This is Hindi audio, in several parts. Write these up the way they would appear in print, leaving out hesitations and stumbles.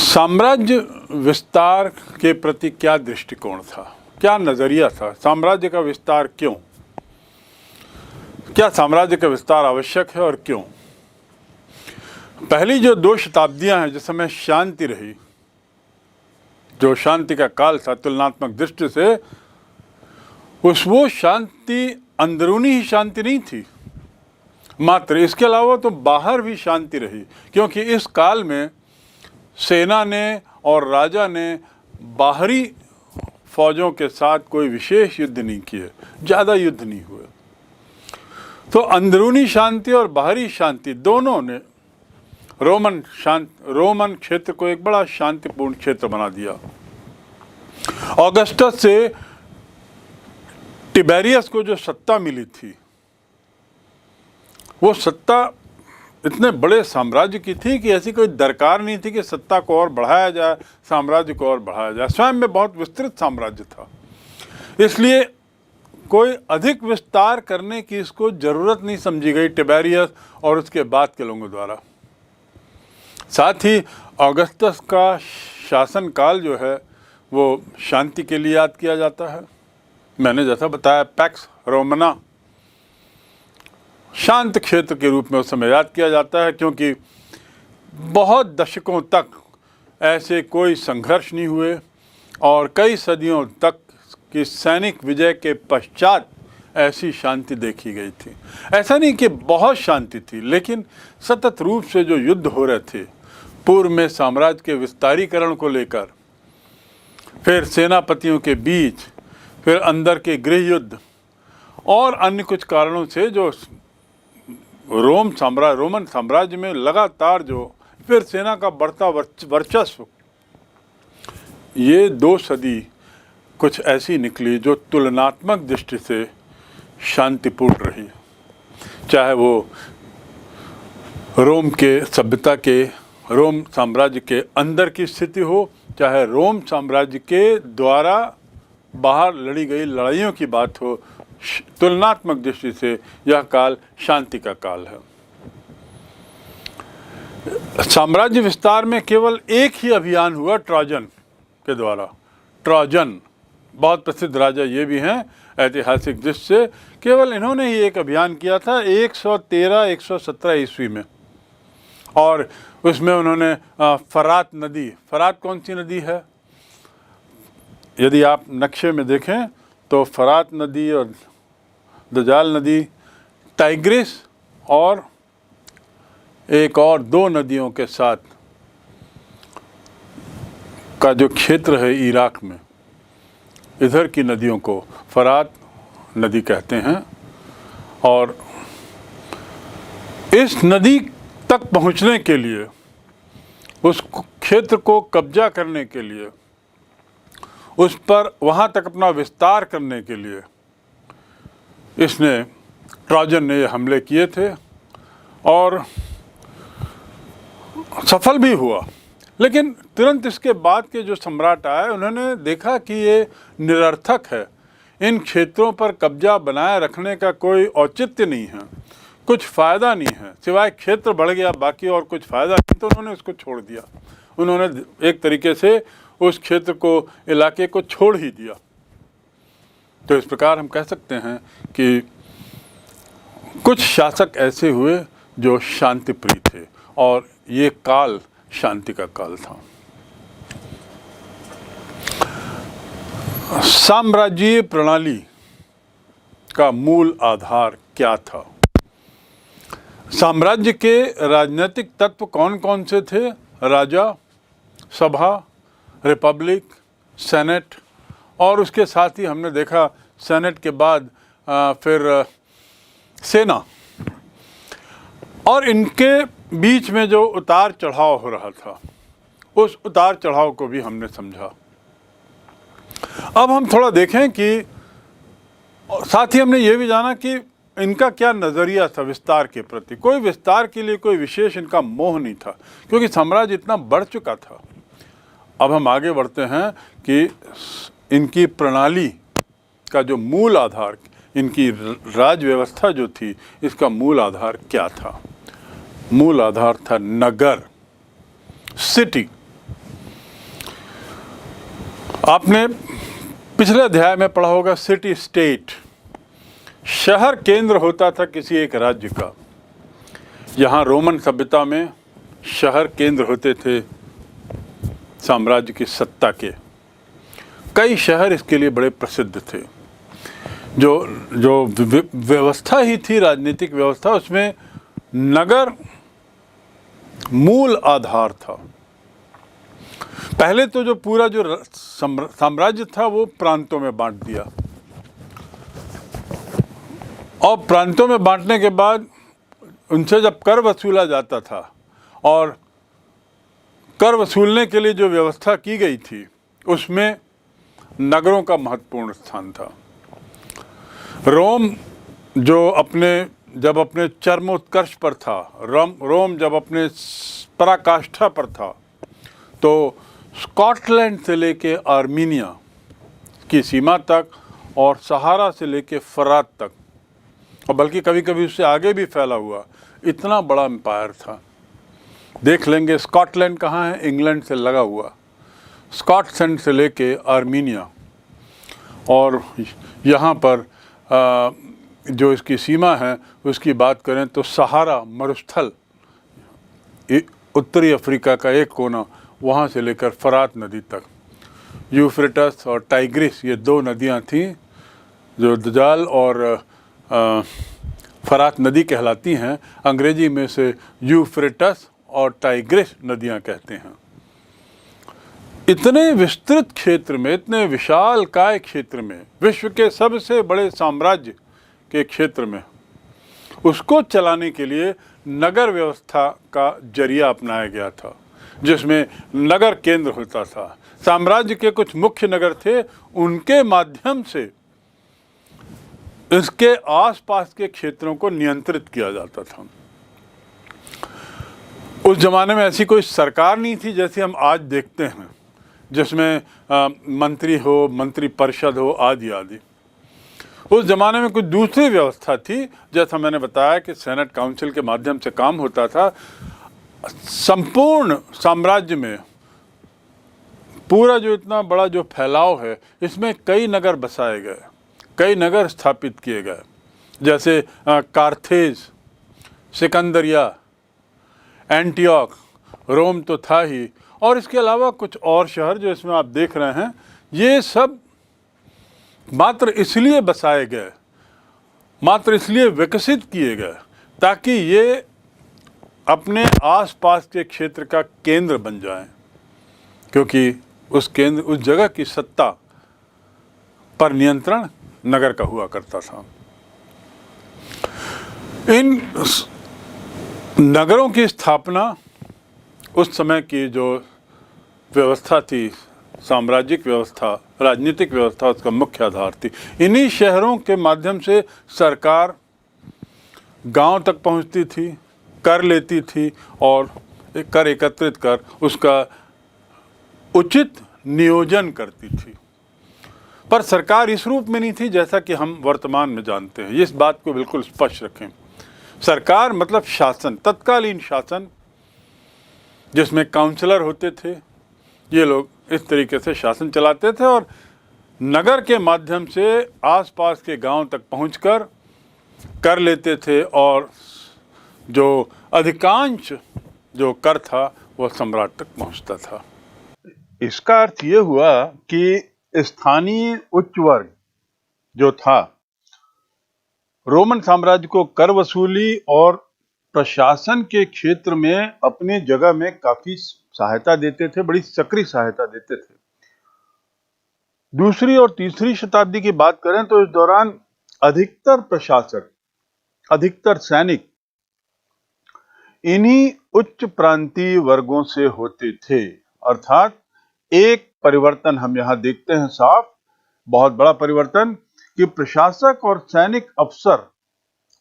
साम्राज्य विस्तार के प्रति क्या दृष्टिकोण था, क्या नज़रिया था? साम्राज्य का विस्तार क्यों? क्या साम्राज्य का विस्तार आवश्यक है और क्यों? पहली जो 2 शताब्दियां हैं जिस समय शांति रही, जो शांति का काल था तुलनात्मक दृष्टि से, वो शांति अंदरूनी ही शांति नहीं थी मात्र, इसके अलावा तो बाहर भी शांति रही, क्योंकि इस काल में सेना ने और राजा ने बाहरी फौजों के साथ कोई विशेष युद्ध नहीं किए, ज़्यादा युद्ध नहीं हुए। तो अंदरूनी शांति और बाहरी शांति दोनों ने रोमन क्षेत्र को एक बड़ा शांतिपूर्ण क्षेत्र बना दिया। ऑगस्टस से टिबेरियस को जो सत्ता मिली थी, वो सत्ता इतने बड़े साम्राज्य की थी कि ऐसी कोई दरकार नहीं थी कि सत्ता को और बढ़ाया जाए, साम्राज्य को और बढ़ाया जाए। स्वयं में बहुत विस्तृत साम्राज्य था, इसलिए कोई अधिक विस्तार करने की इसको जरूरत नहीं समझी गई टिबेरियस और उसके बाद के लोगों द्वारा। साथ ही ऑगस्टस का शासनकाल जो है वो शांति के लिए याद किया जाता है। मैंने जैसा बताया, पैक्स रोमना शांत क्षेत्र के रूप में उस समय याद किया जाता है, क्योंकि बहुत दशकों तक ऐसे कोई संघर्ष नहीं हुए और कई सदियों तक की सैनिक विजय के पश्चात ऐसी शांति देखी गई थी। ऐसा नहीं कि बहुत शांति थी, लेकिन सतत रूप से जो युद्ध हो रहे थे पूर्व में साम्राज्य के विस्तारीकरण को लेकर, फिर सेनापतियों के बीच, फिर अंदर के गृह युद्ध और अन्य कुछ कारणों से जो रोमन साम्राज्य में लगातार जो फिर सेना का बढ़ता वर्चस्व, ये 2 सदी कुछ ऐसी निकली जो तुलनात्मक दृष्टि से शांतिपूर्ण रही। चाहे वो रोम के सभ्यता के, रोम साम्राज्य के अंदर की स्थिति हो, चाहे रोम साम्राज्य के द्वारा बाहर लड़ी गई लड़ाइयों की बात हो, तुलनात्मक दृष्टि से यह काल शांति का काल है। साम्राज्य विस्तार में केवल एक ही अभियान हुआ ट्रोजन के द्वारा। ट्रोजन बहुत प्रसिद्ध राजा ये भी हैं ऐतिहासिक दृष्टि से, केवल इन्होंने ही एक अभियान किया था 113-117 ईस्वी में, और उसमें उन्होंने फरात नदी, फरात कौन सी नदी है, यदि आप नक्शे में देखें तो फरात नदी और दजाल नदी, टाइग्रिस और एक और 2 नदियों के साथ का जो क्षेत्र है इराक में, इधर की नदियों को फरात नदी कहते हैं। और इस नदी तक पहुंचने के लिए, उस क्षेत्र को कब्जा करने के लिए, उस पर वहां तक अपना विस्तार करने के लिए ट्रोजन ने ये हमले किए थे और सफल भी हुआ। लेकिन तुरंत इसके बाद के जो सम्राट आए, उन्होंने देखा कि ये निरर्थक है, इन क्षेत्रों पर कब्जा बनाए रखने का कोई औचित्य नहीं है, कुछ फ़ायदा नहीं है, सिवाय क्षेत्र बढ़ गया, बाकी और कुछ फ़ायदा नहीं, तो उन्होंने उसको छोड़ दिया। उन्होंने एक तरीके से उस क्षेत्र को, इलाके को छोड़ ही दिया। तो इस प्रकार हम कह सकते हैं कि कुछ शासक ऐसे हुए जो शांतिप्रिय थे और ये काल शांति का काल था। साम्राज्यीय प्रणाली का मूल आधार क्या था? साम्राज्य के राजनीतिक तत्व कौन कौन से थे? राजा, सभा, रिपब्लिक, सेनेट, और उसके साथ ही हमने देखा सेनेट के बाद फिर सेना, और इनके बीच में जो उतार चढ़ाव हो रहा था, उस उतार चढ़ाव को भी हमने समझा। अब हम थोड़ा देखें कि साथ ही हमने ये भी जाना कि इनका क्या नज़रिया था विस्तार के प्रति। कोई विस्तार के लिए कोई विशेष इनका मोह नहीं था, क्योंकि साम्राज्य इतना बढ़ चुका था। अब हम आगे बढ़ते हैं कि इनकी प्रणाली का जो मूल आधार, इनकी राज व्यवस्था जो थी, इसका मूल आधार क्या था? मूल आधार था नगर, सिटी। आपने पिछले अध्याय में पढ़ा होगा सिटी स्टेट, शहर केंद्र होता था किसी एक राज्य का। यहाँ रोमन सभ्यता में शहर केंद्र होते थे साम्राज्य की सत्ता के। कई शहर इसके लिए बड़े प्रसिद्ध थे। जो व्यवस्था ही थी, राजनीतिक व्यवस्था, उसमें नगर मूल आधार था। पहले तो जो पूरा जो साम्राज्य था वो प्रांतों में बांट दिया, और प्रांतों में बांटने के बाद उनसे जब कर वसूला जाता था, और कर वसूलने के लिए जो व्यवस्था की गई थी उसमें नगरों का महत्वपूर्ण स्थान था। रोम जब अपने चरमोत्कर्ष पर था, रोम जब अपने पराकाष्ठा पर था, तो स्कॉटलैंड से लेके आर्मीनिया की सीमा तक और सहारा से लेके फरात तक, और बल्कि कभी कभी उससे आगे भी फैला हुआ इतना बड़ा एम्पायर था। देख लेंगे स्कॉटलैंड कहाँ है, इंग्लैंड से लगा हुआ, स्कॉटलैंड से लेके आर्मीनिया। और यहाँ पर जो इसकी सीमा है उसकी बात करें तो सहारा मरुस्थल, उत्तरी अफ्रीका का एक कोना, वहाँ से लेकर फरात नदी तक, यूफ्रेटस और टाइग्रिस, ये दो नदियाँ थीं जो दजाल और फरात नदी कहलाती हैं। अंग्रेजी में से यूफ्रेटस और टाइग्रिस नदियाँ कहते हैं। इतने विस्तृत क्षेत्र में, इतने विशाल काय क्षेत्र में, विश्व के सबसे बड़े साम्राज्य के क्षेत्र में, उसको चलाने के लिए नगर व्यवस्था का जरिया अपनाया गया था, जिसमें नगर केंद्र होता था। साम्राज्य के कुछ मुख्य नगर थे, उनके माध्यम से इसके आसपास के क्षेत्रों को नियंत्रित किया जाता था। उस जमाने में ऐसी कोई सरकार नहीं थी जैसे हम आज देखते हैं, जिसमें मंत्री हो, मंत्री परिषद हो, आदि आदि। उस जमाने में कुछ दूसरी व्यवस्था थी। जैसा मैंने बताया कि सेनेट काउंसिल के माध्यम से काम होता था। संपूर्ण साम्राज्य में पूरा जो इतना बड़ा जो फैलाव है, इसमें कई नगर बसाए गए, कई नगर स्थापित किए गए, जैसे कार्थेज, सिकंदरिया, एंटियोक, रोम तो था ही, और इसके अलावा कुछ और शहर जो इसमें आप देख रहे हैं, ये सब मात्र इसलिए बसाए गए, मात्र इसलिए विकसित किए गए ताकि ये अपने आसपास के क्षेत्र का केंद्र बन जाएं, क्योंकि उस जगह की सत्ता पर नियंत्रण नगर का हुआ करता था। इन नगरों की स्थापना उस समय की जो व्यवस्था थी, साम्राज्यिक व्यवस्था, राजनीतिक व्यवस्था, उसका मुख्य आधार थी। इन्हीं शहरों के माध्यम से सरकार गांव तक पहुंचती थी, कर लेती थी, और कर एकत्रित कर उसका उचित नियोजन करती थी। पर सरकार इस रूप में नहीं थी जैसा कि हम वर्तमान में जानते हैं। इस बात को बिल्कुल स्पष्ट रखें। सरकार मतलब शासन, तत्कालीन शासन, जिसमें काउंसलर होते थे। ये लोग इस तरीके से शासन चलाते थे, और नगर के माध्यम से आसपास के गांव तक पहुंचकर कर लेते थे, और जो अधिकांश जो कर था वह सम्राट तक पहुंचता था। इसका अर्थ ये हुआ कि स्थानीय उच्च वर्ग जो था, रोमन साम्राज्य को कर वसूली और प्रशासन के क्षेत्र में अपनी जगह में काफी सहायता देते थे, बड़ी सक्रिय सहायता देते थे। दूसरी और तीसरी शताब्दी की बात करें तो इस दौरान अधिकतर प्रशासक, अधिकतर सैनिक इन्हीं उच्च प्रांतीय वर्गों से होते थे। अर्थात एक परिवर्तन हम यहां देखते हैं साफ, बहुत बड़ा परिवर्तन, कि प्रशासक और सैनिक अफसर,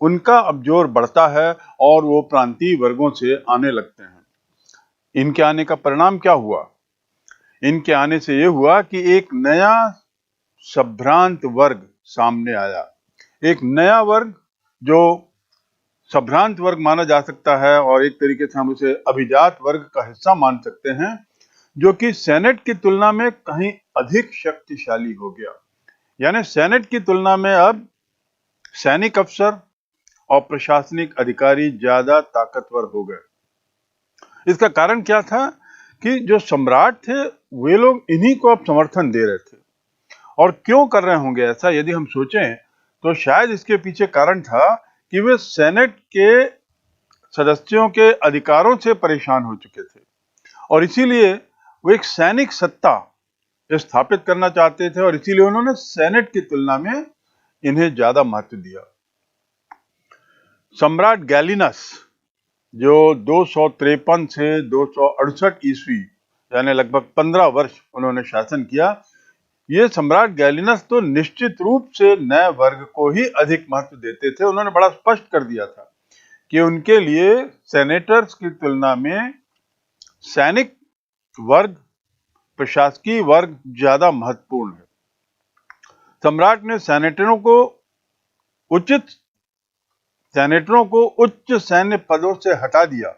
उनका अब जोर बढ़ता है और वो प्रांतीय वर्गों से आने लगते हैं। इनके आने का परिणाम क्या हुआ? इनके आने से यह हुआ कि एक नया संभ्रांत वर्ग सामने आया। एक नया वर्ग जो संभ्रांत वर्ग माना जा सकता है, और एक तरीके से हम उसे अभिजात वर्ग का हिस्सा मान सकते हैं, जो कि सेनेट की तुलना में कहीं अधिक शक्तिशाली हो गया। यानी सेनेट की तुलना में अब सैनिक अफसर और प्रशासनिक अधिकारी ज्यादा ताकतवर हो गए। इसका कारण क्या था कि जो सम्राट थे वे लोग इन्हीं को अब समर्थन दे रहे थे। और क्यों कर रहे होंगे ऐसा, यदि हम सोचें तो शायद इसके पीछे कारण था कि वे सेनेट के सदस्यों के अधिकारों से परेशान हो चुके थे और इसीलिए वो एक सैनिक सत्ता स्थापित करना चाहते थे और इसीलिए उन्होंने सेनेट की तुलना में इन्हें ज्यादा महत्व दिया। सम्राट गैलिनस जो 253 से 268 ईस्वी यानी लगभग 15 वर्ष उन्होंने शासन किया, ये सम्राट गैलिनस तो निश्चित रूप से नए वर्ग को ही अधिक महत्व देते थे। उन्होंने बड़ा स्पष्ट कर दिया था कि उनके लिए सेनेटर्स की तुलना में सैनिक वर्ग, प्रशासकीय वर्ग ज्यादा महत्वपूर्ण है। सम्राट ने सेनेटरों को उच्च सैन्य पदों से हटा दिया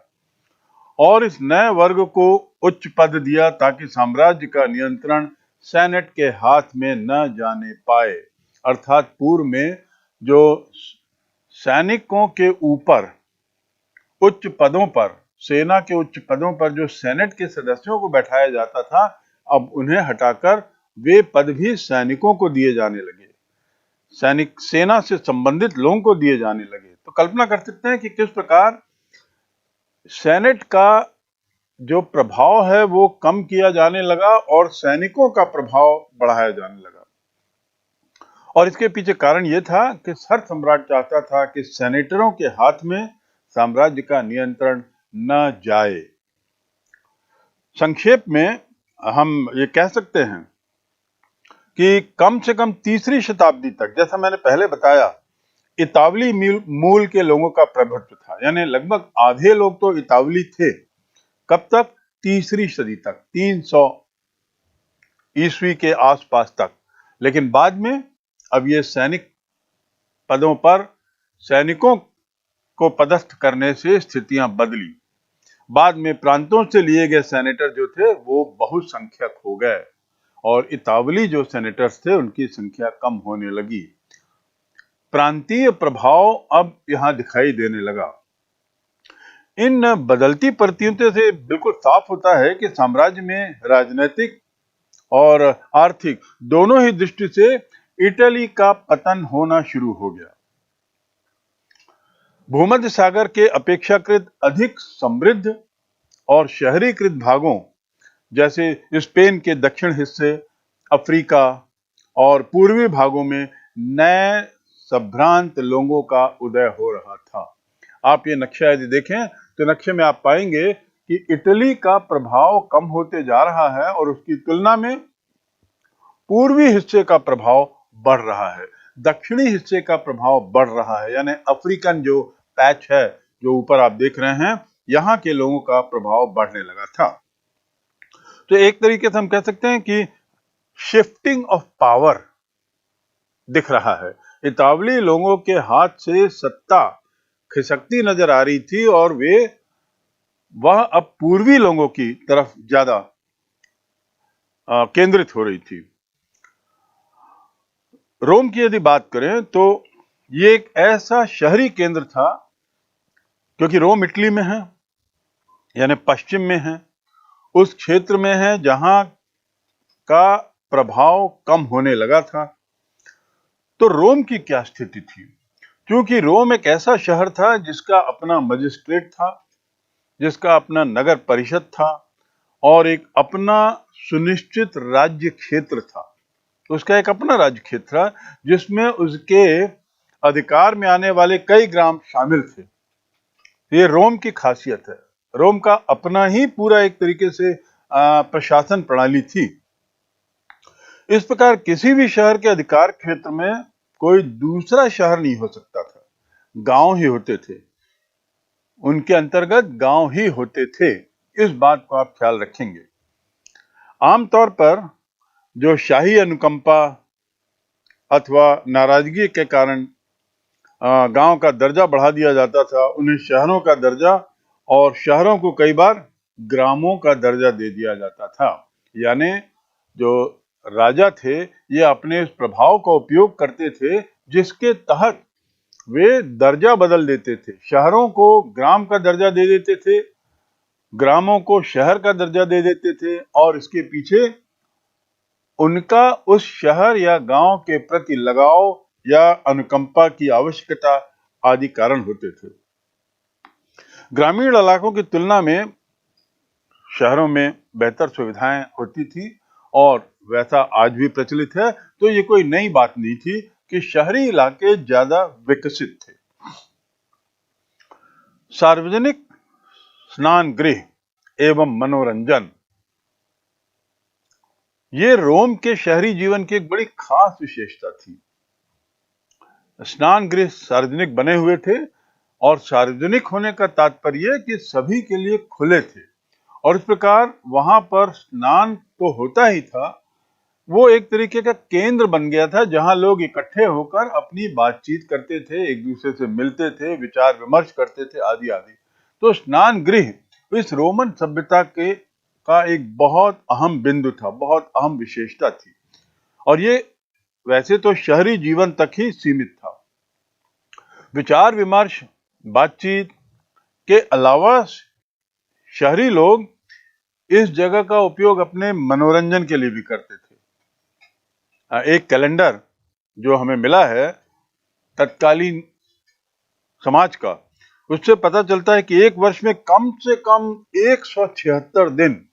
और इस नए वर्ग को उच्च पद दिया ताकि साम्राज्य का नियंत्रण सेनेट के हाथ में न जाने पाए। अर्थात पूर्व में जो सैनिकों के ऊपर उच्च पदों पर, सेना के उच्च पदों पर जो सेनेट के सदस्यों को बैठाया जाता था, अब उन्हें हटाकर वे पद भी सैनिकों को दिए जाने लगे, सेना से संबंधित लोगों को दिए जाने लगे। तो कल्पना कर सकते हैं कि किस प्रकार सेनेट का जो प्रभाव है वो कम किया जाने लगा और सैनिकों का प्रभाव बढ़ाया जाने लगा। और इसके पीछे कारण यह था कि हर सम्राट चाहता था कि सेनेटरों के हाथ में साम्राज्य का नियंत्रण न जाए। संक्षेप में हम ये कह सकते हैं कि कम से कम तीसरी शताब्दी तक, जैसा मैंने पहले बताया, इतावली मूल के लोगों का प्रभुत्व था। यानी लगभग आधे लोग तो इतावली थे। कब तक? तीसरी सदी तक, 300 ईस्वी के आसपास तक। लेकिन बाद में अब ये सैनिक पदों पर सैनिकों को पदस्थ करने से स्थितियां बदली। बाद में प्रांतों से लिए गए सेनेटर जो थे वो बहुसंख्यक हो गए और इतावली जो सेनेटर्स थे उनकी संख्या कम होने लगी। प्रांतीय प्रभाव अब यहां दिखाई देने लगा। इन बदलती परिस्थितियों से बिल्कुल साफ होता है कि साम्राज्य में राजनीतिक और आर्थिक दोनों ही दृष्टि से इटली का पतन होना शुरू हो गया। भूमध्य सागर के अपेक्षाकृत अधिक समृद्ध और शहरीकृत भागों जैसे स्पेन के दक्षिण हिस्से, अफ्रीका और पूर्वी भागों में नए संभ्रांत लोगों का उदय हो रहा था। आप ये नक्शा यदि देखें तो नक्शे में आप पाएंगे कि इटली का प्रभाव कम होते जा रहा है और उसकी तुलना में पूर्वी हिस्से का प्रभाव बढ़ रहा है, दक्षिणी हिस्से का प्रभाव बढ़ रहा है। यानी अफ्रीकन जो पैच है जो ऊपर आप देख रहे हैं, यहां के लोगों का प्रभाव बढ़ने लगा था। तो एक तरीके से हम कह सकते हैं कि शिफ्टिंग ऑफ पावर दिख रहा है। इतावली लोगों के हाथ से सत्ता खिसकती नजर आ रही थी और वह अब पूर्वी लोगों की तरफ ज्यादा केंद्रित हो रही थी। रोम की यदि बात करें तो ये एक ऐसा शहरी केंद्र था, क्योंकि रोम इटली में है यानी पश्चिम में है, उस क्षेत्र में है जहां का प्रभाव कम होने लगा था। तो रोम की क्या स्थिति थी? क्योंकि रोम एक ऐसा शहर था जिसका अपना मजिस्ट्रेट था, जिसका अपना नगर परिषद था और एक अपना सुनिश्चित राज्य क्षेत्र था। उसका एक अपना राज्य क्षेत्र था जिसमें उसके अधिकार में आने वाले कई ग्राम शामिल थे। ये रोम की खासियत है। रोम का अपना ही पूरा एक तरीके से प्रशासन प्रणाली थी। इस प्रकार किसी भी शहर के अधिकार क्षेत्र में कोई दूसरा शहर नहीं हो सकता था, गांव ही होते थे, उनके अंतर्गत गांव ही होते थे। इस बात को आप ख्याल रखेंगे। आमतौर पर जो शाही अनुकंपा अथवा नाराजगी के कारण गांव का दर्जा बढ़ा दिया जाता था, उन्हें शहरों का दर्जा और शहरों को कई बार ग्रामों का दर्जा दे दिया जाता था। यानी जो राजा थे ये अपने उस प्रभाव का उपयोग करते थे जिसके तहत वे दर्जा बदल देते थे। शहरों को ग्राम का दर्जा दे देते थे, ग्रामों को शहर का दर्जा दे देते थे, और इसके पीछे उनका उस शहर या गांव के प्रति लगाव या अनुकंपा की आवश्यकता आदि कारण होते थे। ग्रामीण इलाकों की तुलना में शहरों में बेहतर सुविधाएं होती थी और वैसा आज भी प्रचलित है। तो ये कोई नई बात नहीं थी कि शहरी इलाके ज्यादा विकसित थे। सार्वजनिक स्नान गृह एवं मनोरंजन, ये रोम के शहरी जीवन की एक बड़ी खास विशेषता थी। स्नान गृह सार्वजनिक बने हुए थे और सार्वजनिक होने का तात्पर्य कि सभी के लिए खुले थे, और इस प्रकार वहां पर स्नान तो होता ही था, वो एक तरीके का केंद्र बन गया था जहां लोग इकट्ठे होकर अपनी बातचीत करते थे, एक दूसरे से मिलते थे, विचार विमर्श करते थे आदि आदि। तो स्नान गृह इस रोमन सभ्यता के का एक बहुत अहम बिंदु था, बहुत अहम विशेषता थी, और ये वैसे तो शहरी जीवन तक ही सीमित था। विचार विमर्श, बातचीत के अलावा शहरी लोग इस जगह का उपयोग अपने मनोरंजन के लिए भी करते थे। एक कैलेंडर जो हमें मिला है तत्कालीन समाज का, उससे पता चलता है कि एक वर्ष में कम से कम 176 दिन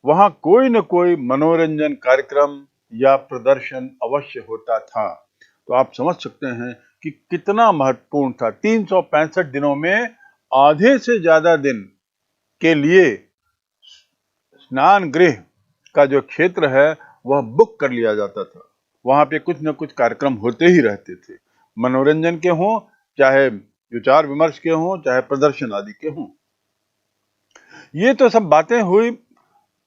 वहां कोई न कोई मनोरंजन कार्यक्रम या प्रदर्शन अवश्य होता था। तो आप समझ सकते हैं कि कितना महत्वपूर्ण था। 365 दिनों में आधे से ज्यादा दिन के लिए स्नान गृह का जो क्षेत्र है वह बुक कर लिया जाता था। वहां पे कुछ न कुछ कार्यक्रम होते ही रहते थे, मनोरंजन के हों, चाहे विचार विमर्श के हों, चाहे प्रदर्शन आदि के हों। ये तो सब बातें हुई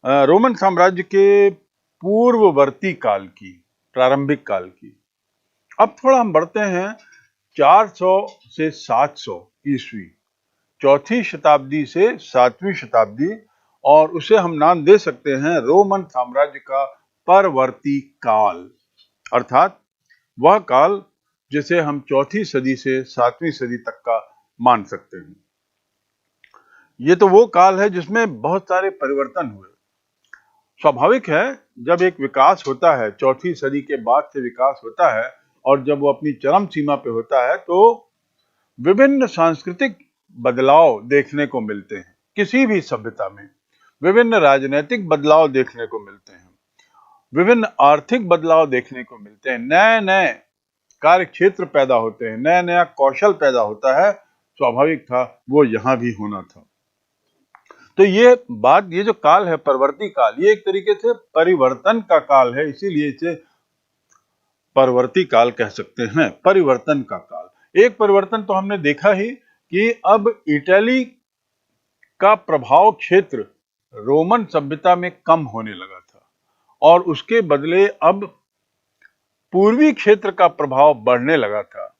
रोमन साम्राज्य के पूर्ववर्ती काल की, प्रारंभिक काल की। अब थोड़ा हम बढ़ते हैं 400 से 700 ईस्वी, चौथी शताब्दी से 7वीं शताब्दी, और उसे हम नाम दे सकते हैं रोमन साम्राज्य का परवर्ती काल, अर्थात वह काल जिसे हम चौथी सदी से 7वीं सदी तक का मान सकते हैं। ये तो वो काल है जिसमें बहुत सारे परिवर्तन हुए। स्वाभाविक है, जब एक विकास होता है, चौथी सदी के बाद से विकास होता है, और जब वो अपनी चरम सीमा पे होता है तो विभिन्न सांस्कृतिक बदलाव देखने को मिलते हैं। किसी भी सभ्यता में विभिन्न राजनीतिक बदलाव देखने को मिलते हैं, विभिन्न आर्थिक बदलाव देखने को मिलते हैं, नए नए कार्य क्षेत्र पैदा होते हैं, नया नया कौशल पैदा होता है। स्वाभाविक था वो यहाँ भी होना था। तो ये बात, ये जो काल है परवर्ती काल, ये एक तरीके से परिवर्तन का काल है, इसीलिए इसे परवर्ती काल कह सकते हैं, परिवर्तन का काल। एक परिवर्तन तो हमने देखा ही कि अब इटली का प्रभाव क्षेत्र रोमन सभ्यता में कम होने लगा था, और उसके बदले अब पूर्वी क्षेत्र का प्रभाव बढ़ने लगा था,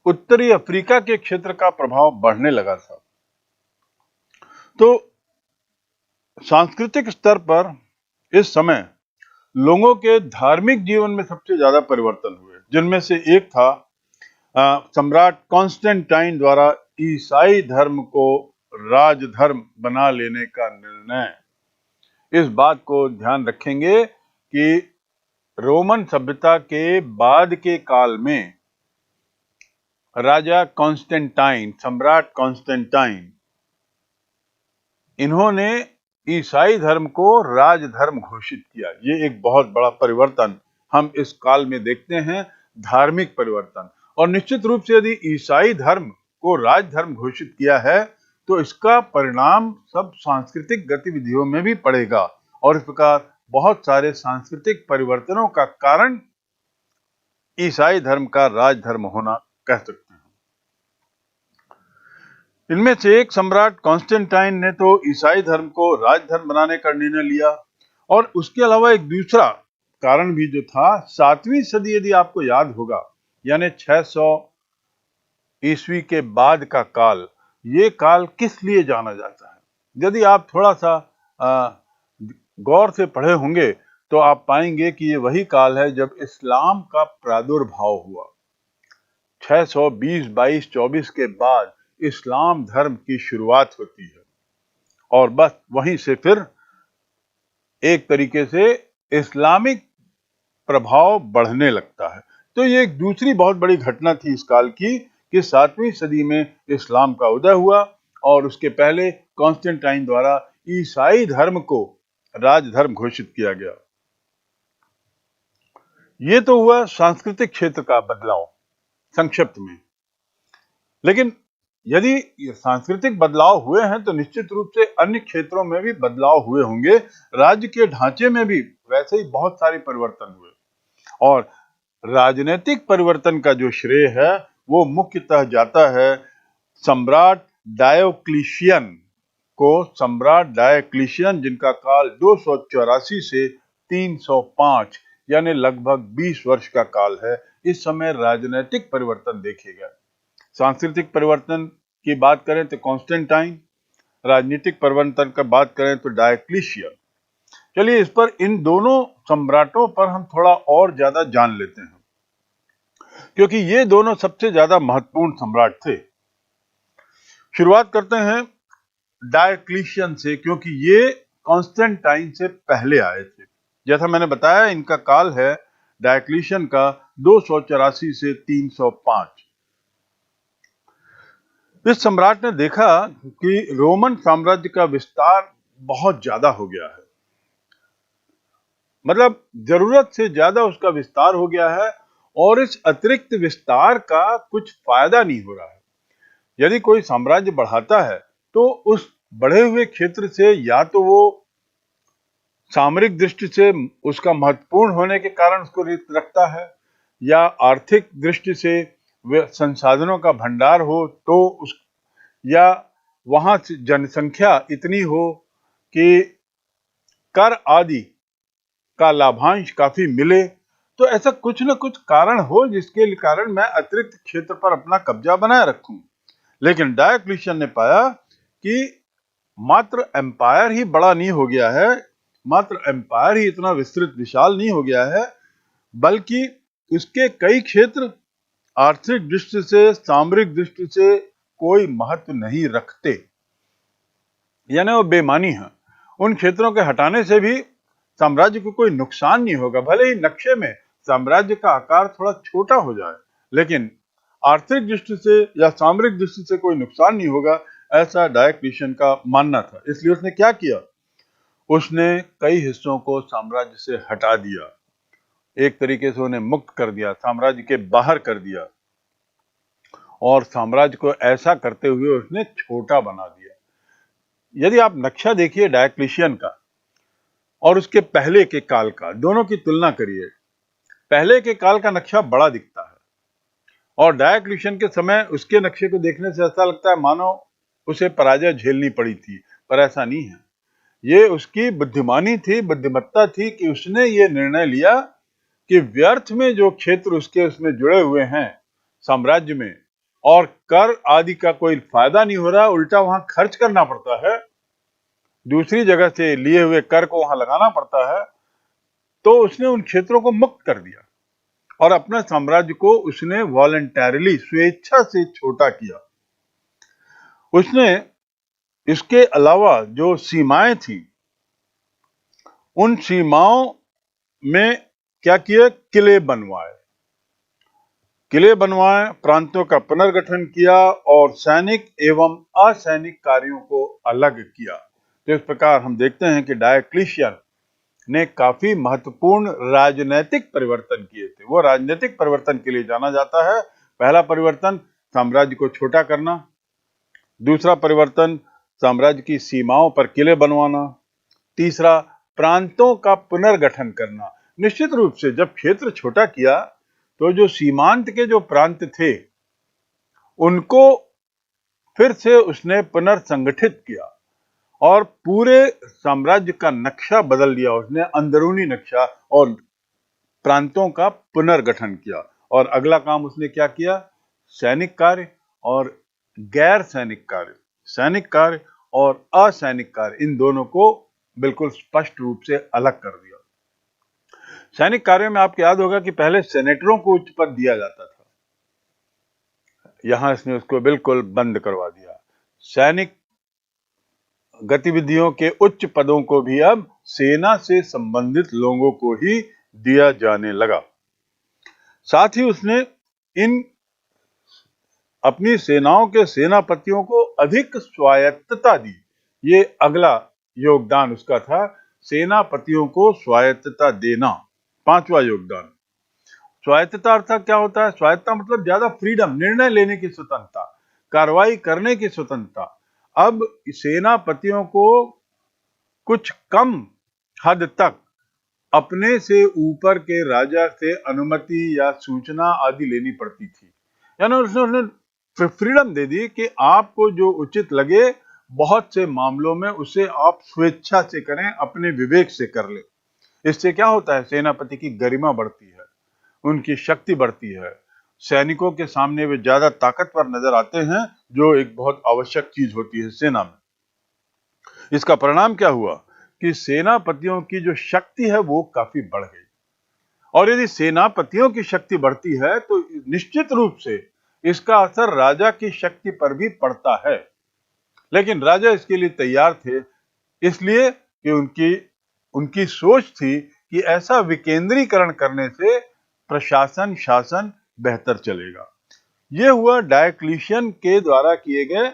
उत्तरी अफ्रीका के क्षेत्र का प्रभाव बढ़ने लगा था। तो सांस्कृतिक स्तर पर इस समय लोगों के धार्मिक जीवन में सबसे ज्यादा परिवर्तन हुए, जिनमें से एक था सम्राट कॉन्स्टेंटाइन द्वारा ईसाई धर्म को राजधर्म बना लेने का निर्णय। इस बात को ध्यान रखेंगे कि रोमन सभ्यता के बाद के काल में राजा कॉन्स्टेंटाइन, सम्राट कॉन्स्टेंटाइन, इन्होंने ईसाई धर्म को राजधर्म घोषित किया। ये एक बहुत बड़ा परिवर्तन हम इस काल में देखते हैं, धार्मिक परिवर्तन। और निश्चित रूप से यदि ईसाई धर्म को राजधर्म घोषित किया है तो इसका परिणाम सब सांस्कृतिक गतिविधियों में भी पड़ेगा, और इस प्रकार बहुत सारे सांस्कृतिक परिवर्तनों का कारण ईसाई धर्म का राजधर्म होना कह सकते हैं। इनमें से एक सम्राट कॉन्स्टेंटाइन ने तो ईसाई धर्म को राजधर्म बनाने का निर्णय लिया, और उसके अलावा एक दूसरा कारण भी जो था, 7वीं सदी यदि आपको याद होगा, यानी 600 ईस्वी के बाद का काल, ये काल किस लिए जाना जाता है? यदि आप थोड़ा सा गौर से पढ़े होंगे तो आप पाएंगे कि ये वही काल है जब इस्लाम का प्रादुर्भाव हुआ। 620-22-24 के बाद इस्लाम धर्म की शुरुआत होती है और बस वहीं से फिर एक तरीके से इस्लामिक प्रभाव बढ़ने लगता है। तो ये एक दूसरी बहुत बड़ी घटना थी इस काल की कि 7वीं सदी में इस्लाम का उदय हुआ और उसके पहले कॉन्स्टेंटाइन द्वारा ईसाई धर्म को राजधर्म घोषित किया गया। ये तो हुआ सांस्कृतिक क्षेत्र का बदलाव संक्षिप्त में। लेकिन यदि ये सांस्कृतिक बदलाव हुए हैं तो निश्चित रूप से अन्य क्षेत्रों में भी बदलाव हुए होंगे। राज्य के ढांचे में भी वैसे ही बहुत सारे परिवर्तन हुए और राजनीतिक परिवर्तन का जो श्रेय है वो मुख्यतः जाता है सम्राट डायोक्लिशियन को। सम्राट डायोक्लिशियन जिनका काल 284 से 305 यानी लगभग 20 वर्ष का काल है। इस समय राजनीतिक परिवर्तन देखे गए। सांस्कृतिक परिवर्तन की बात करें तो कॉन्स्टेंटाइन, राजनीतिक परिवर्तन की बात करें तो डायोक्लिशियन। चलिए इस पर इन दोनों सम्राटों पर हम थोड़ा और ज्यादा जान लेते हैं क्योंकि ये दोनों सबसे ज्यादा महत्वपूर्ण सम्राट थे। शुरुआत करते हैं डायोक्लिशियन से क्योंकि ये कॉन्स्टेंटाइन से पहले आए थे। जैसा मैंने बताया इनका काल है डायोक्लिशियन का 284 से 305। इस सम्राट ने देखा कि रोमन साम्राज्य का विस्तार बहुत ज्यादा हो गया है, मतलब जरूरत से ज्यादा उसका विस्तार हो गया है और इस अतिरिक्त विस्तार का कुछ फायदा नहीं हो रहा है। यदि कोई साम्राज्य बढ़ाता है तो उस बढ़े हुए क्षेत्र से या तो वो सामरिक दृष्टि से उसका महत्वपूर्ण होने के कारण उसको रखता है या आर्थिक दृष्टि से संसाधनों का भंडार हो तो उस या वहां से जनसंख्या इतनी हो कि कर आदि का लाभांश काफी मिले। तो ऐसा कुछ न कुछ कारण हो जिसके कारण मैं अतिरिक्त क्षेत्र पर अपना कब्जा बनाए रखूं। लेकिन डायोक्लिशियन ने पाया कि मात्र एम्पायर ही बड़ा नहीं हो गया है, मात्र एम्पायर ही इतना विस्तृत विशाल नहीं हो गया है, बल्कि उसके कई क्षेत्र आर्थिक दृष्टि से सामरिक दृष्टि से कोई महत्व नहीं रखते, यानी वो बेमानी है। उन क्षेत्रों के हटाने से भी साम्राज्य को कोई नुकसान नहीं होगा। भले ही नक्शे में साम्राज्य का आकार थोड़ा छोटा हो जाए लेकिन आर्थिक दृष्टि से या सामरिक दृष्टि से कोई नुकसान नहीं होगा, ऐसा डायोक्लिशियन का मानना था। इसलिए उसने क्या किया, उसने कई हिस्सों को साम्राज्य से हटा दिया, एक तरीके से उन्हें मुक्त कर दिया, साम्राज्य के बाहर कर दिया और साम्राज्य को ऐसा करते हुए उसने छोटा बना दिया। यदि आप नक्शा देखिए डायोक्लिशियन का और उसके पहले के काल का, दोनों की तुलना करिए। पहले के काल का नक्शा बड़ा दिखता है और डायोक्लिशियन के समय उसके नक्शे को देखने से ऐसा लगता है मानो उसे पराजय झेलनी पड़ी थी, पर ऐसा नहीं है। ये उसकी बुद्धिमानी थी, बुद्धिमत्ता थी कि उसने ये निर्णय लिया कि व्यर्थ में जो क्षेत्र उसके उसमें जुड़े हुए हैं साम्राज्य में और कर आदि का कोई फायदा नहीं हो रहा, उल्टा वहां खर्च करना पड़ता है, दूसरी जगह से लिए हुए कर को वहां लगाना पड़ता है, तो उसने उन क्षेत्रों को मुक्त कर दिया और अपना साम्राज्य को उसने वॉलंटरीली स्वेच्छा से छोटा किया। उसने इसके अलावा जो सीमाएं थी उन सीमाओं में क्या किया, किले बनवाए, प्रांतों का पुनर्गठन किया और सैनिक एवं असैनिक कार्यों को अलग किया। तो इस प्रकार हम देखते हैं कि डायोक्लिशियन ने काफी महत्वपूर्ण राजनीतिक परिवर्तन किए थे। वो राजनीतिक परिवर्तन के लिए जाना जाता है। पहला परिवर्तन साम्राज्य को छोटा करना, दूसरा परिवर्तन साम्राज्य की सीमाओं पर किले बनवाना, तीसरा प्रांतों का पुनर्गठन करना। निश्चित रूप से जब क्षेत्र छोटा किया तो जो सीमांत के जो प्रांत थे उनको फिर से उसने पुनर्संगठित किया और पूरे साम्राज्य का नक्शा बदल दिया उसने, अंदरूनी नक्शा, और प्रांतों का पुनर्गठन किया। और अगला काम उसने क्या किया, सैनिक कार्य और गैर सैनिक कार्य, सैनिक कार्य और असैनिक कार्य, इन दोनों को बिल्कुल स्पष्ट रूप से अलग कर दिया। सैनिक कार्यों में आपको याद होगा कि पहले सेनेटरों को उच्च पद दिया जाता था, यहां इसने उसको बिल्कुल बंद करवा दिया। सैनिक गतिविधियों के उच्च पदों को भी अब सेना से संबंधित लोगों को ही दिया जाने लगा। साथ ही उसने इन अपनी सेनाओं के सेनापतियों को अधिक स्वायत्तता दी। ये अगला योगदान उसका था, सेनापतियों को स्वायत्तता देना, पांचवा योगदान। स्वायत्तता अर्थात क्या होता है? स्वायत्तता मतलब ज्यादा फ्रीडम, निर्णय लेने की स्वतंत्रता, कार्रवाई करने की स्वतंत्रता। अब सेनापतियों को कुछ कम हद तक अपने से ऊपर के राजा से अनुमति या सूचना आदि लेनी पड़ती थी। यानी उसने फ्रीडम दे दी कि आपको जो उचित लगे बहुत से मामलों में उसे आप स्वेच्छा से करें, अपने विवेक से कर ले। इससे क्या होता है? सेनापति की गरिमा बढ़ती है, उनकी शक्ति बढ़ती है, सैनिकों के सामने वे ज्यादा ताकतवर नजर आते हैं, जो एक बहुत आवश्यक चीज होती है सेना में। इसका परिणाम क्या हुआ कि सेनापतियों की जो शक्ति है वो काफी बढ़ गई। और यदि सेनापतियों की शक्ति बढ़ती है तो निश्चित रूप से इसका असर राजा की शक्ति पर भी पड़ता है। लेकिन राजा इसके लिए तैयार थे, इसलिए कि उनकी सोच थी कि ऐसा विकेंद्रीकरण करने से प्रशासन शासन बेहतर चलेगा। यह हुआ डायोक्लिशियन के द्वारा किए गए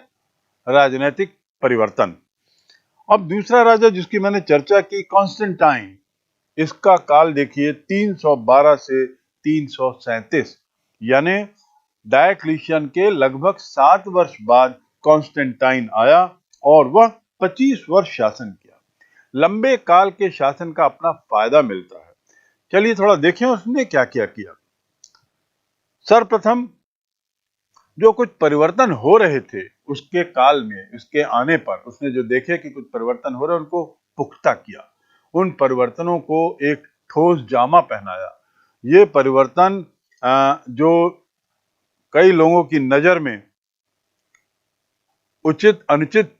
राजनीतिक परिवर्तन। अब दूसरा राजा जिसकी मैंने चर्चा की, कॉन्स्टेंटाइन, इसका काल देखिए 312 से 337, यानी डायोक्लिशियन के लगभग 7 वर्ष बाद कॉन्स्टेंटाइन आया और वह 25 वर्ष शासन किया। लंबे काल के शासन का अपना फायदा मिलता है। चलिए थोड़ा देखें उसने क्या क्या किया। सर्वप्रथम जो कुछ परिवर्तन हो रहे थे उसके काल में, उसके आने पर उसने जो देखे कि कुछ परिवर्तन हो रहे, उनको पुख्ता किया, उन परिवर्तनों को एक ठोस जामा पहनाया। ये परिवर्तन जो कई लोगों की नजर में उचित अनुचित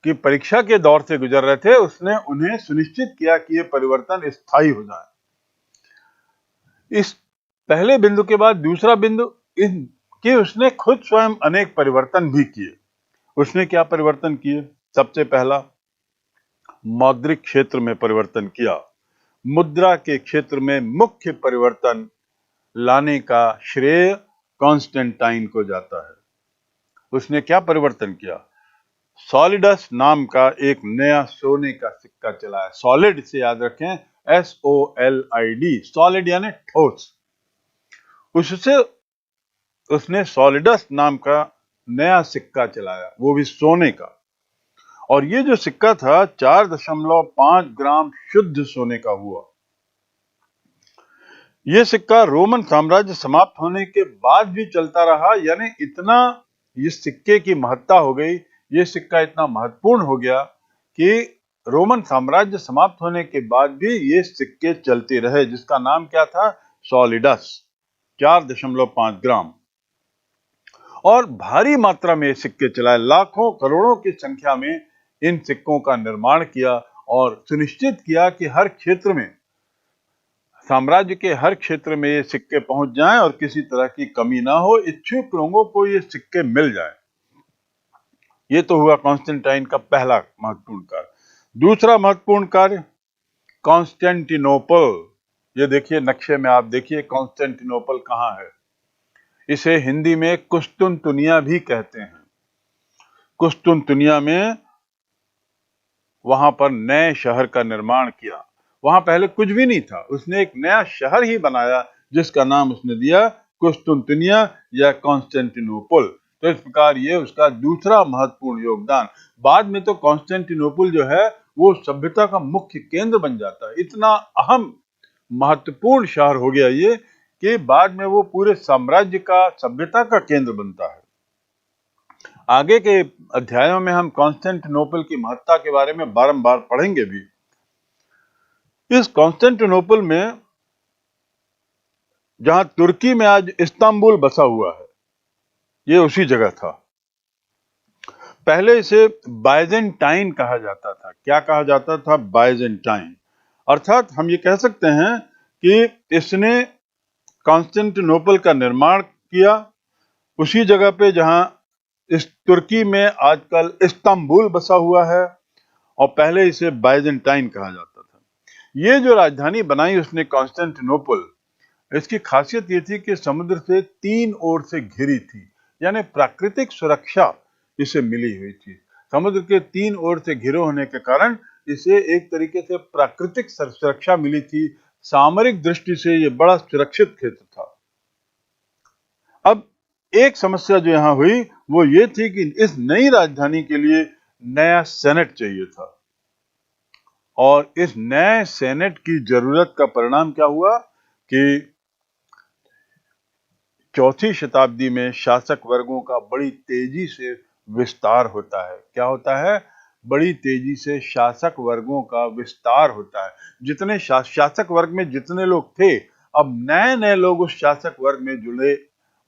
की परीक्षा के दौर से गुजर रहे थे, उसने उन्हें सुनिश्चित किया कि ये परिवर्तन स्थायी हो जाए। इस पहले बिंदु के बाद दूसरा बिंदु कि उसने खुद स्वयं अनेक परिवर्तन भी किए। उसने क्या परिवर्तन किए? सबसे पहला, मौद्रिक क्षेत्र में परिवर्तन किया। मुद्रा के क्षेत्र में मुख्य परिवर्तन लाने का श्रेय कॉन्स्टेंटाइन को जाता है। उसने क्या परिवर्तन किया? सॉलिडस नाम का एक नया सोने का सिक्का चलाया। सॉलिड से याद रखें, SOLID, सॉलिड यानी ठोस। उससे उसने सॉलिडस नाम का नया सिक्का चलाया, वो भी सोने का। और ये जो सिक्का था 4.5 ग्राम शुद्ध सोने का हुआ। ये सिक्का रोमन साम्राज्य समाप्त होने के बाद भी चलता रहा, यानी इतना इस सिक्के की महत्ता हो गई, ये सिक्का इतना महत्वपूर्ण हो गया कि रोमन साम्राज्य समाप्त होने के बाद भी ये सिक्के चलते रहे, जिसका नाम क्या था? सॉलिडस, 4.5 ग्राम। और भारी मात्रा में सिक्के चलाए, लाखों करोड़ों की संख्या में इन सिक्कों का निर्माण किया और सुनिश्चित किया कि हर क्षेत्र में, साम्राज्य के हर क्षेत्र में ये सिक्के पहुंच जाएं और किसी तरह की कमी ना हो, इच्छुक लोगों को ये सिक्के मिल जाएं। ये तो हुआ कॉन्स्टेंटाइन का पहला महत्वपूर्ण कार्य। दूसरा महत्वपूर्ण कार्य, कॉन्स्टेंटिनोपल। ये देखिए नक्शे में, आप देखिए कॉन्स्टेंटिनोपल कहाँ है। इसे हिंदी में कुस्तुनतुनिया भी कहते हैं। कुस्तुनतुनिया में वहां पर नए शहर का निर्माण किया। वहां पहले कुछ भी नहीं था, उसने एक नया शहर ही बनाया जिसका नाम उसने दिया कुस्तुनतुनिया या कॉन्स्टेंटिनोपल। तो इस प्रकार ये उसका दूसरा महत्वपूर्ण योगदान। बाद में तो कॉन्स्टेंटिनोपल जो है वो सभ्यता का मुख्य केंद्र बन जाता है। इतना अहम महत्वपूर्ण शहर हो गया ये कि बाद में वो पूरे साम्राज्य का, सभ्यता का केंद्र बनता है। आगे के अध्यायों में हम कॉन्स्टेंटिनोपल की महत्ता के बारे में बारंबार पढ़ेंगे भी। इस कॉन्स्टेंटिनोपल में, जहां तुर्की में आज इस्तांबुल बसा हुआ है, ये उसी जगह था। पहले इसे बाइजेंटाइन कहा जाता था। क्या कहा जाता था? बाइजेंटाइन। अर्थात हम ये कह सकते हैं कि इसने कॉन्स्टेंटिनोपल का निर्माण किया उसी जगह पे जहां इस तुर्की में आजकल इस्तांबुल बसा हुआ है, और पहले इसे बाइजेंटाइन कहा जाता था। ये जो राजधानी बनाई उसने कॉन्स्टेंटिनोपल, इसकी खासियत ये थी कि समुद्र से 3 ओर से घिरी थी, यानी प्राकृतिक सुरक्षा इसे मिली हुई थी। समुद्र के 3 ओर से घिरे होने के कारण इसे एक तरीके से प्राकृतिक सुरक्षा मिली थी। सामरिक दृष्टि से ये बड़ा सुरक्षित क्षेत्र था। अब एक समस्या जो यहां हुई वो ये थी कि इस नई राजधानी के लिए नया सेनेट चाहिए था, और इस नए सेनेट की जरूरत का परिणाम क्या हुआ कि 4वीं शताब्दी में शासक वर्गों का बड़ी तेजी से विस्तार होता है। क्या होता है? बड़ी तेजी से शासक वर्गों का विस्तार होता है। जितने शासक वर्ग में जितने लोग थे, अब नए नए लोग उस शासक वर्ग में जुड़े,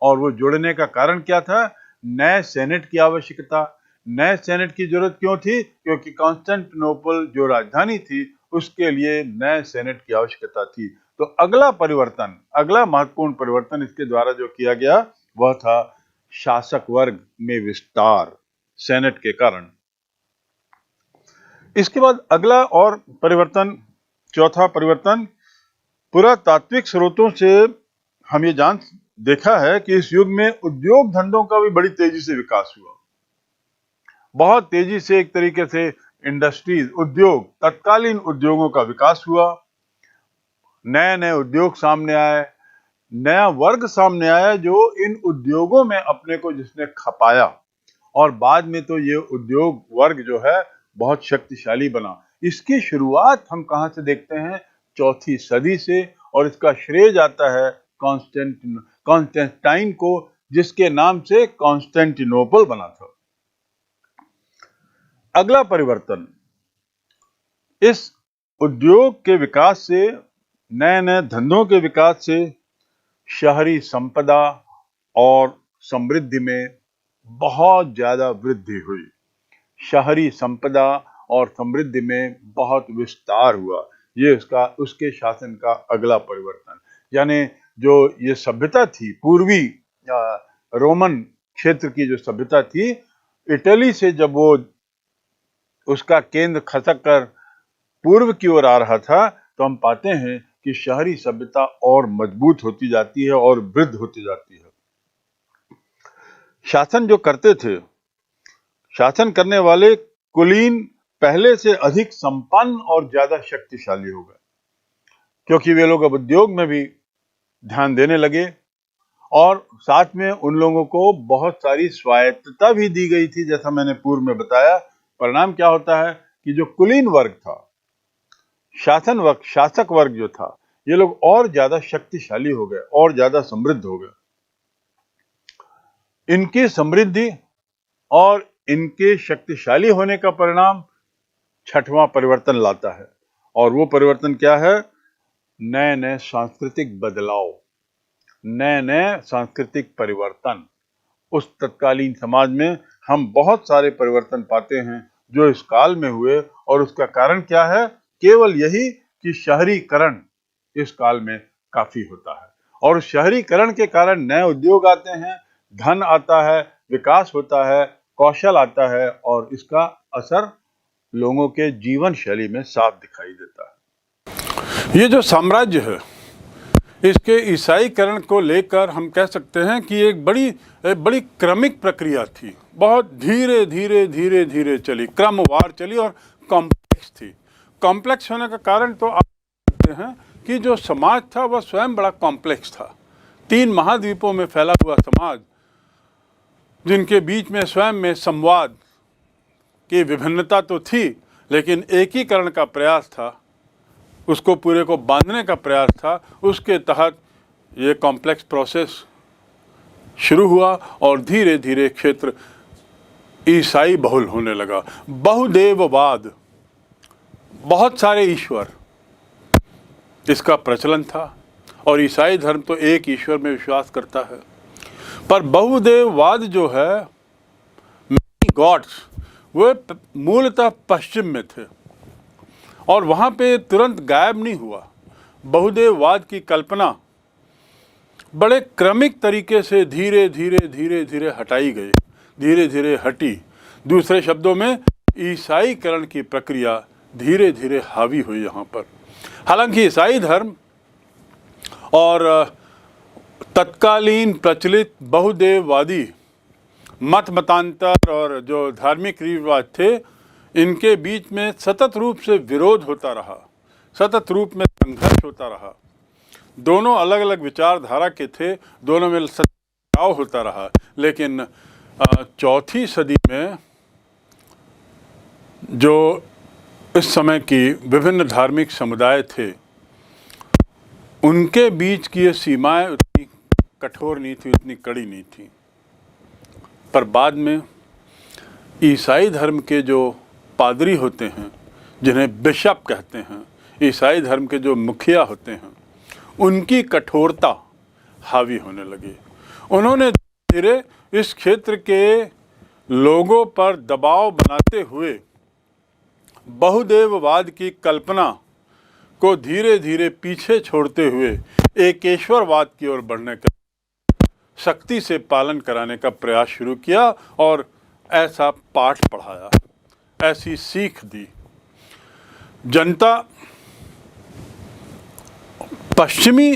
और वो जुड़ने का कारण क्या था? नए सेनेट की आवश्यकता। नए सेनेट की जरूरत क्यों थी? क्योंकि कॉन्स्टेंटिनोपल जो राजधानी थी उसके लिए नए सेनेट की आवश्यकता थी। तो अगला परिवर्तन, अगला महत्वपूर्ण परिवर्तन इसके द्वारा जो किया गया वह था शासक वर्ग में विस्तार, सेनेट के कारण। इसके बाद अगला और परिवर्तन, चौथा परिवर्तन, पुरातात्विक स्रोतों से हम ये देखा है कि इस युग में उद्योग धंधों का भी बड़ी तेजी से विकास हुआ। बहुत तेजी से एक तरीके से इंडस्ट्रीज, उद्योग, तत्कालीन उद्योगों का विकास हुआ। नए नए उद्योग सामने आए, नया वर्ग सामने आया जो इन उद्योगों में अपने को जिसने खपाया, और बाद में तो ये उद्योग वर्ग जो है बहुत शक्तिशाली बना। इसकी शुरुआत हम कहां से देखते हैं? 4वीं सदी से, और इसका श्रेय जाता है कॉन्स्टेंटाइन को, जिसके नाम से कॉन्स्टेंटिनोपल बना था। अगला परिवर्तन, इस उद्योग के विकास से, नए नए धंधों के विकास से शहरी संपदा और समृद्धि में बहुत ज्यादा वृद्धि हुई। शहरी संपदा और समृद्धि में बहुत विस्तार हुआ। ये उसके शासन का अगला परिवर्तन। यानी जो ये सभ्यता थी, पूर्वी रोमन क्षेत्र की जो सभ्यता थी, इटली से जब वो उसका केंद्र खसक कर पूर्व की ओर आ रहा था, तो हम पाते हैं कि शहरी सभ्यता और मजबूत होती जाती है और वृद्ध होती जाती है। शासन जो करते थे, शासन करने वाले कुलीन पहले से अधिक संपन्न और ज्यादा शक्तिशाली हो गए, क्योंकि वे लोग अब उद्योग में भी ध्यान देने लगे, और साथ में उन लोगों को बहुत सारी स्वायत्तता भी दी गई थी। जैसा मैंने पूर्व में बताया, परिणाम क्या होता है कि जो कुलीन वर्ग था, शासक वर्ग जो था, ये लोग और ज्यादा शक्तिशाली हो गए और ज्यादा समृद्ध हो गए। इनकी समृद्धि और इनके शक्तिशाली होने का परिणाम 6वां परिवर्तन लाता है, और वो परिवर्तन क्या है? नए नए सांस्कृतिक बदलाव, नए नए सांस्कृतिक परिवर्तन। उस तत्कालीन समाज में हम बहुत सारे परिवर्तन पाते हैं जो इस काल में हुए, और उसका कारण क्या है? केवल यही कि शहरीकरण इस काल में काफी होता है, और शहरीकरण के कारण नए उद्योग आते हैं, धन आता है, विकास होता है, कौशल आता है, और इसका असर लोगों के जीवन शैली में साफ दिखाई देता है। ये जो साम्राज्य है, इसके ईसाईकरण को लेकर हम कह सकते हैं कि एक बड़ी क्रमिक प्रक्रिया थी। बहुत धीरे धीरे धीरे धीरे चली, क्रमवार चली, और कॉम्प्लेक्स थी। कॉम्प्लेक्स होने का कारण तो आप देखते हैं कि जो समाज था वह स्वयं बड़ा कॉम्प्लेक्स था। 3 महाद्वीपों में फैला हुआ समाज, जिनके बीच में स्वयं में संवाद की विभिन्नता तो थी, लेकिन एकीकरण का प्रयास था, उसको पूरे को बांधने का प्रयास था। उसके तहत ये कॉम्प्लेक्स प्रोसेस शुरू हुआ, और धीरे धीरे क्षेत्र ईसाई बहुल होने लगा। बहुदेववाद, बहुत सारे ईश्वर, इसका प्रचलन था, और ईसाई धर्म तो एक ईश्वर में विश्वास करता है। पर बहुदेववाद जो है, many gods, वे मूलतः पश्चिम में थे और वहाँ पे तुरंत गायब नहीं हुआ। बहुदेववाद की कल्पना बड़े क्रमिक तरीके से धीरे धीरे हटाई गई, धीरे धीरे हटी। दूसरे शब्दों में ईसाईकरण की प्रक्रिया धीरे धीरे हावी हुई यहाँ पर। हालांकि ईसाई धर्म और तत्कालीन प्रचलित बहुदेववादी मतांतर और जो धार्मिक रीति रिवाज थे, इनके बीच में सतत रूप से विरोध होता रहा, सतत रूप में संघर्ष होता रहा। दोनों अलग अलग विचारधारा के थे, दोनों में टकराव होता रहा। लेकिन चौथी सदी में जो इस समय की विभिन्न धार्मिक समुदाय थे, उनके बीच की ये सीमाएं उतनी कठोर नहीं थी, उतनी कड़ी नहीं थी। पर बाद में ईसाई धर्म के जो पादरी होते हैं, जिन्हें बिशप कहते हैं, ईसाई धर्म के जो मुखिया होते हैं, उनकी कठोरता हावी होने लगी। उन्होंने धीरे इस क्षेत्र के लोगों पर दबाव बनाते हुए बहुदेववाद की कल्पना को धीरे धीरे पीछे छोड़ते हुए एकेश्वरवाद की ओर बढ़ने का, सख्ती से पालन कराने का प्रयास शुरू किया और ऐसा पाठ पढ़ाया, ऐसी सीख दी। जनता पश्चिमी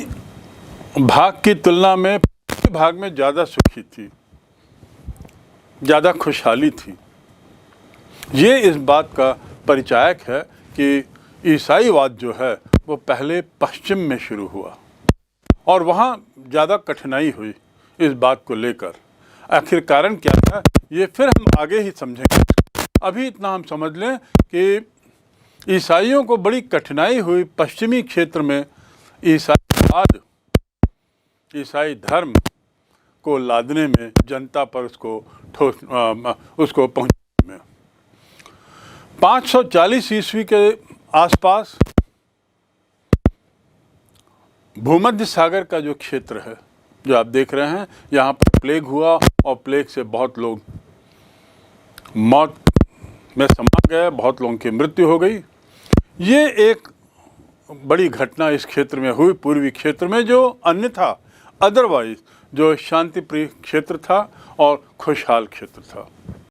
भाग की तुलना में पूर्वी भाग में ज़्यादा सुखी थी, ज़्यादा खुशहाली थी। ये इस बात का परिचायक है कि ईसाईवाद जो है वो पहले पश्चिम में शुरू हुआ और वहाँ ज़्यादा कठिनाई हुई इस बात को लेकर। आखिर कारण क्या था, ये फिर हम आगे ही समझेंगे। अभी इतना हम समझ लें कि ईसाइयों को बड़ी कठिनाई हुई पश्चिमी क्षेत्र में ईसाईवाद, ईसाई धर्म को लादने में, जनता पर उसको पहुँचाने में। 540 ईस्वी के आसपास भूमध्य सागर का जो क्षेत्र है, जो आप देख रहे हैं, यहाँ पर प्लेग हुआ और प्लेग से बहुत लोग मौत में समा गए, बहुत लोगों की मृत्यु हो गई। ये एक बड़ी घटना इस क्षेत्र में हुई, पूर्वी क्षेत्र में, जो अन्यथा अदरवाइज जो शांतिप्रिय क्षेत्र था और खुशहाल क्षेत्र था।